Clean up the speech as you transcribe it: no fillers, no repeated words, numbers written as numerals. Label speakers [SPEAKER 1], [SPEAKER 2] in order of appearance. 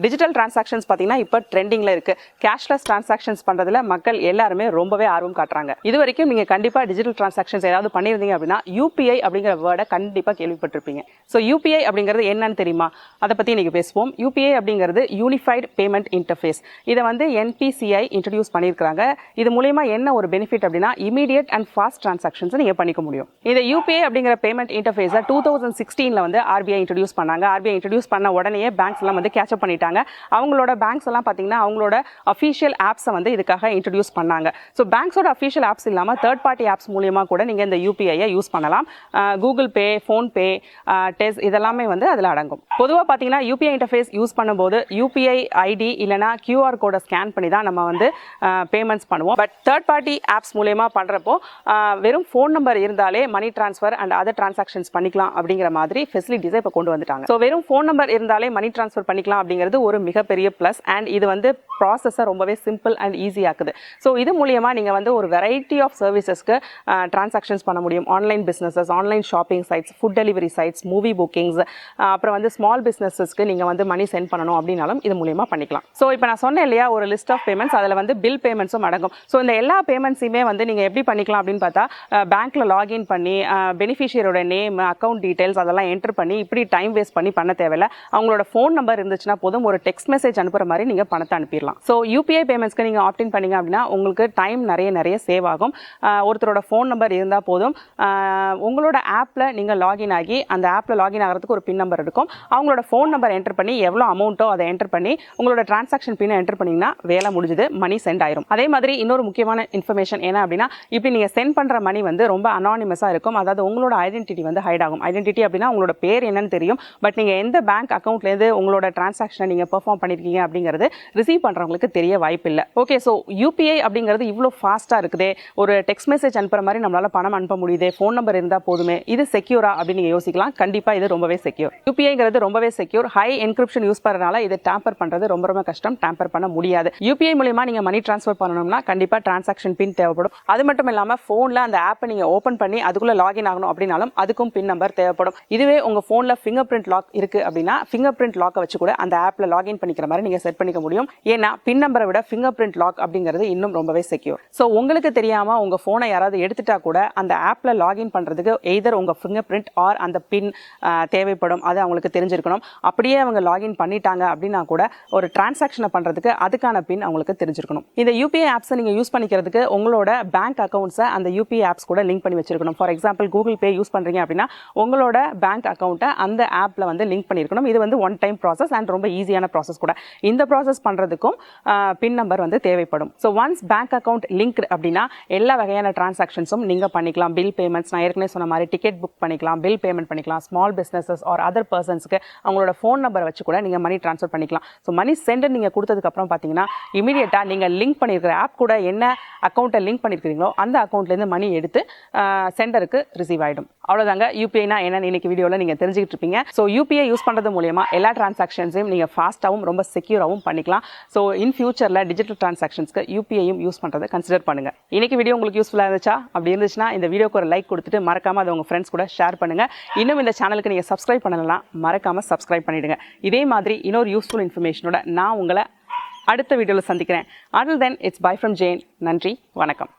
[SPEAKER 1] Digital transactions பார்த்தீங்கன்னா இப்போ ட்ரெண்டிங்கில் இருக்குது. கேஷ்லெஸ் டிரான்சாக்ஷன்ஸ் பண்ணுறதுல மக்கள் எல்லாருமே ரொம்பவே ஆர்வம் காட்டுறாங்க. இது வரைக்கும் நீங்கள் கண்டிப்பாக டிஜிட்டல் டிரான்சாக்ஷன்ஸ் ஏதாவது பண்ணியிருந்தீங்க அப்படின்னா யூபிஐ அப்படிங்கிற வேர்டை கண்டிப்பாக கேள்விப்பட்டிருப்பீங்க. ஸோ யூபிஐ அப்படிங்கிறது என்னன்னு தெரியுமா? அதை பற்றி இன்றைக்கி பேசுவோம். யூபிஐ அப்படிங்கிறது யூனிஃபைடு பேமெண்ட் இன்டர்ஃபேஸ். இதை வந்து என்பிசிஐ இன்ட்ரடியூஸ் பண்ணியிருக்காங்க. இது மூலமா என்ன ஒரு பெனிஃபிட் அப்படின்னா இமீடியட் அண்ட் ஃபாஸ்ட் டிரான்சாக்ஷன்ஸ் நீங்கள் பண்ணிக்க முடியும். இந்த யூபிஐ அப்படிங்கிற பேமெண்ட் இன்டர்ஃபேஸை 2016 வந்து ஆர்பிஐ இன்ட்ரடியூஸ் பண்ணாங்க. ஆர்பிஐ இன்ட்ரடியூஸ் பண்ண உடனே பேங்க்ஸ் எல்லாம் வந்து கேட்சப் பண்ணிட்டாங்க. அவங்களோட பேங்க்ஸ் எல்லாம் பார்த்தீங்கன்னா அவங்களோட அஃபீஷியல் ஆப்ஸை வந்து இதுக்காக இன்ட்ரடியூஸ் பண்ணாங்க. ஸோ பேங்க்ஸோட அஃபீஷியல் ஆப்ஸ் இல்லாமல் தேர்ட் பார்ட்டி ஆப்ஸ் மூலியமாக கூட நீங்கள் இந்த யூபிஐயை யூஸ் பண்ணலாம். கூகுள் பே, ஃபோன்பே, டெஸ் இதெல்லாமே வந்து அதில் அடங்கும். பொதுவாக பார்த்தீங்கன்னா யூபிஐ இன்டர்ஃபேஸ் யூஸ் பண்ணும்போது யூபிஐ ஐடி இல்லைனா கியூஆர் கோடை ஸ்கேன் பண்ணி தான் நம்ம வந்து பேமெண்ட்ஸ் பண்ணுவோம். பட் தேர்ட் பார்ட்டி ஆப்ஸ் மூலயமா பண்ணுறப்போ வெறும் ஃபோன் நம்பர் இருந்தாலே money transfer and other transactions பண்ணிக்கலாம் அப்படிங்கிற மாதிரி ஃபெசிலிட்டிஸை இப்போ கொண்டு வந்துட்டாங்க. ஸோ வெறும் ஃபோன் நம்பர் இருந்தாலே மணி ட்ரான்ஸ்ஃபர் பண்ணிக்கலாம் அப்படிங்கிறது ஒரு மிகப்பெரிய ப்ளஸ். அண்ட் இது வந்து ப்ராசஸை ரொம்பவே சிம்பிள் அண்ட் ஈஸி ஆக்குது. ஸோ இது மூலியமாக நீங்கள் வந்து ஒரு வெரைட்டி ஆஃப் சர்வீசஸ்க்கு டிரான்சாக்ஷன்ஸ் பண்ண முடியும். Online businesses, online shopping sites, food delivery sites, movie bookings, அப்புறம் வந்து ஸ்மால் பிஸ்னஸஸ்க்கு நீங்கள் வந்து மணி சென்ட் பண்ணணும் அப்படின்னாலும் இது மூலியமாக பண்ணிக்கலாம். ஸோ இப்போ நான் சொன்னேன் இல்லையா ஒரு லிஸ்ட் ஆஃப் பேமெண்ட்ஸ், அதில் வந்து பில் பேமெண்ட்ஸும் அடங்கும். ஸோ இந்த எல்லா பேமெண்ட்ஸையுமே வந்து நீங்கள் எப்படி பண்ணிக்கலாம் அப்படின்னு பார்த்தா பேங்க்கில் லாகின் பண்ணி பெனிஃபிஷியரோட நேம், அக்கௌண்ட் டீட்டெயில்ஸ் அதெல்லாம் என்டர் பண்ணி இப்படி டைம் வேஸ்ட் பண்ணி பண்ண தேவையில்லை. அவங்களோட ஃபோன் நம்பர் இருந்துச்சுன்னா போதும், ஒரு டெக்ஸ்ட் மெசேஜ் அனுப்புகிற மாதிரி நீங்கள் பணத்தை அனுப்பிடலாம். ஸோ யூபிஐ பேமெண்ட்ஸ்க்கு நீங்கள் ஆப்டின் பண்ணீங்க அப்படின்னா உங்களுக்கு டைம் நிறைய சேவ் ஆகும். ஒருத்தரோட ஃபோன் நம்பர் இருந்தால் போதும், உங்களோட ஆப்பில் நீங்கள் லாகின் ஆகி அந்த ஆப்பில் லாகின் ஆகிறதுக்கு ஒரு பின் நம்பர் இருக்கும். அவங்களோட ஃபோன் நம்பர் என்டர் பண்ணி எவ்வளோ அமௌண்ட்டோ அதை என்டர் பண்ணி உங்களோட டிரான்சாக்ஷன் பின்னை என்டர் பண்ணிங்கன்னா வேலை முடிஞ்சுது, மணி சென்ட் ஆயிரும். அதே மாதிரி இன்னொரு முக்கியமான இன்ஃபர்மேஷன் என்ன அப்படின்னா இப்படி நீங்கள் சென்ட் பண்ணுற மணி வந்து ரொம்ப அனானிமஸாக இருக்கும். அதாவது உங்களோட ஐடென்டிட்டி வந்து ஹைட் ஆகும். ஐடென்டிட்டி அப்படின்னா உங்களோட பேர் என்னன்னு தெரியும், பட் நீங்கள் எந்த பேங்க் அக்கௌண்ட்லேருந்து உங்களோட டிரான்சாக்ஷனை நீங்கள் பெர்ஃபார்ம் பண்ணியிருக்கீங்க அப்படிங்கிறது ரிசீவ் பண்ணுறவங்களுக்கு தெரிய வாய்ப்பு இல்லை. ஓகே, ஸோ யூபிஐ அப்படிங்கிறது இவ்வளோ ஃபாஸ்ட்டாக இருக்குதே, ஒரு டெக்ஸ்ட் மெசேஜ் அனுப்புகிற மாதிரி நம்மளால் பணம் அனுப்ப முடியுது, ஃபோன் நம்பர் இருந்தால் போதுமே, இது செக்யூரா அப்படின்னு நீங்கள் யோசிக்கலாம். கண்டிப்பாக இது ரொம்பவே செக்யூர். யூபிஐங்கிறது ரொம்பவே செக்யூர். ஹை என்கிரிப்ஷன் யூஸ் பண்ணுறதுனால இதை டேம்பர் பண்ணுறது ரொம்ப கஷ்டம், டேம்பர் பண்ண முடியாது. யூபிஐ மூலியமாக நீங்கள் மணி ட்ரான்ஸ்ஃபர் பண்ணணும்னா கண்டிப்பாக டிரான்சாக்ஷன் பின் தேவைப்படும். அது மட்டும் இல்லாமல் ஃபோனில் அந்த ஆப்பை நீங்கள் ஓப்பன் பண்ணி அதுக்குள்ளே லாகின் ஆகணும் அப்படின்னாலும் அதுக்கும் பின் நம்பர் தேவைப்படும். இதுவே உங்கள் ஃபோனில் ஃபிங்கர் பிரிண்ட் லாக் இருக்குது அப்படின்னா ஃபிங்கர் பிரிண்ட் லாக்கை வச்சு கூட அந்த ஆப்பில் லாகின் பண்ணிக்கிற மாதிரி நீங்கள் செட் பண்ணிக்க முடியும். ஏன்னா பின் நம்பரை விட ஃபிங்கர் பிரிண்ட் லாக் அப்படிங்கிறது இன்னும் ரொம்பவே செக்யூர். ஸோ உங்களுக்கு தெரியாமல் உங்கள் ஃபோனை யாராவது எடுத்துட்டா கூட அந்த ஆப்பில் லாகின் பண்ணுறதுக்கு எய்தர் உங்கள் ஃபிங்கர் பிரிண்ட் ஆர் அந்த பின் தேவைப்படும். அது அவங்களுக்கு தெரிஞ்சிருக்கணும். அப்படியே அவங்க லாகின் பண்ணிட்டாங்க அப்படின்னா கூட ஒரு டிரான்சாக்ஷனை பண்ணுறதுக்கு அதுக்கான பின் அவங்களுக்கு தெரிஞ்சிருக்கணும். இந்த யூபிஐ ஆப்ஸை நீங்கள் யூஸ் பண்ணிக்கிறதுக்கு உங்களோட பேங்க் அக்கௌண்ட்ஸை அந்த யூபிஐ ஆப்ஸ் கூட லிங்க் பண்ணி வச்சிருக்கணும். For example Google Pay use பண்ணுறீங்க அப்படின்னா உங்களோட பேங்க் அக்கௌண்ட்டை அந்த ஆப்பில் வந்து லிங்க் பண்ணியிருக்கணும். இது வந்து ஒன் டைம் ப்ராசஸ் அண்ட் ரொம்ப ஈஸியான ப்ராசஸ் கூட. இந்த ப்ராசஸ் பண்ணுறதுக்கும் பின் நம்பர் வந்து தேவைப்படும். So once bank account link அப்படின்னா எல்லா வகையான டிரான்சாக்ஷன்ஸும் நீங்கள் பண்ணிக்கலாம். பில் பேமெண்ட்ஸ், நான் ஏற்கனவே சொன்ன மாதிரி டிக்கெட் புக் பண்ணிக்கலாம், பில் பேமெண்ட் பண்ணிக்கலாம், ஸ்மால் பிஸ்னஸஸ் ஆர் அதர் பர்சன்ஸ்க்கு அவங்களோட ஃபோன் நம்பரை வச்சு கூட நீங்கள் மணி ட்ரான்ஸ்ஃபர் பண்ணிக்கலாம். ஸோ மணி சென்டர் நீங்கள் கொடுத்ததுக்கப்புறம் பார்த்தீங்கன்னா இமீடியட்டாக நீங்கள் லிங்க் பண்ணியிருக்கிற ஆப் கூட என்ன அக்கௌண்ட்டை லிங்க் பண்ணியிருக்கிறீங்களோ அந்த அக்கௌண்ட்லேருந்து மணி எடுத்து சென்டருக்கு ரிசீவ் ஆகிடும். அவ்வளோதாங்க. யூபிஐனா என்னன்னு இன்னைக்கு வீடியோவில் நீங்கள் தெரிஞ்சுக்கிட்டு இருப்பீங்க. ஸோ யூபிஐ யூஸ் பண்ணுறது மூலமா எல்லா டிரான்சாக்ஷன்ஸையும் நீங்கள் ஃபாஸ்ட்டாகவும் ரொம்ப செக்யூராகவும் பண்ணிக்கலாம். ஸோ இன் ஃபியூச்சரில் டிஜிட்டல் டிரான்சாக்ஷன்ஸ்க்கு யூபிஐயும் யூஸ் பண்ணுறதை கன்சிடர் பண்ணுங்கள். இன்னைக்கு வீடியோ உங்களுக்கு யூஸ்ஃபுல்லாக இருந்துச்சா? அப்படி இருந்துச்சுன்னா இந்த வீடியோக்கு ஒரு லைக் கொடுத்துட்டு மறக்காமல் அதை உங்கள் ஃப்ரெண்ட்ஸ் கூட ஷேர் பண்ணுங்கள். இன்னும் இந்த சேனலுக்கு நீங்கள் சப்ஸ்கிரைப் பண்ணலைன்னா மறக்காமல் சப்ஸ்கிரைப் பண்ணிவிடுங்க. இதே மாதிரி இன்னொரு யூஸ்ஃபுல் இன்ஃபர்மேஷனோட நான் உங்களை அடுத்த வீடியோவில் சந்திக்கிறேன். Until then, it's bye from Jane. நன்றி, வணக்கம்.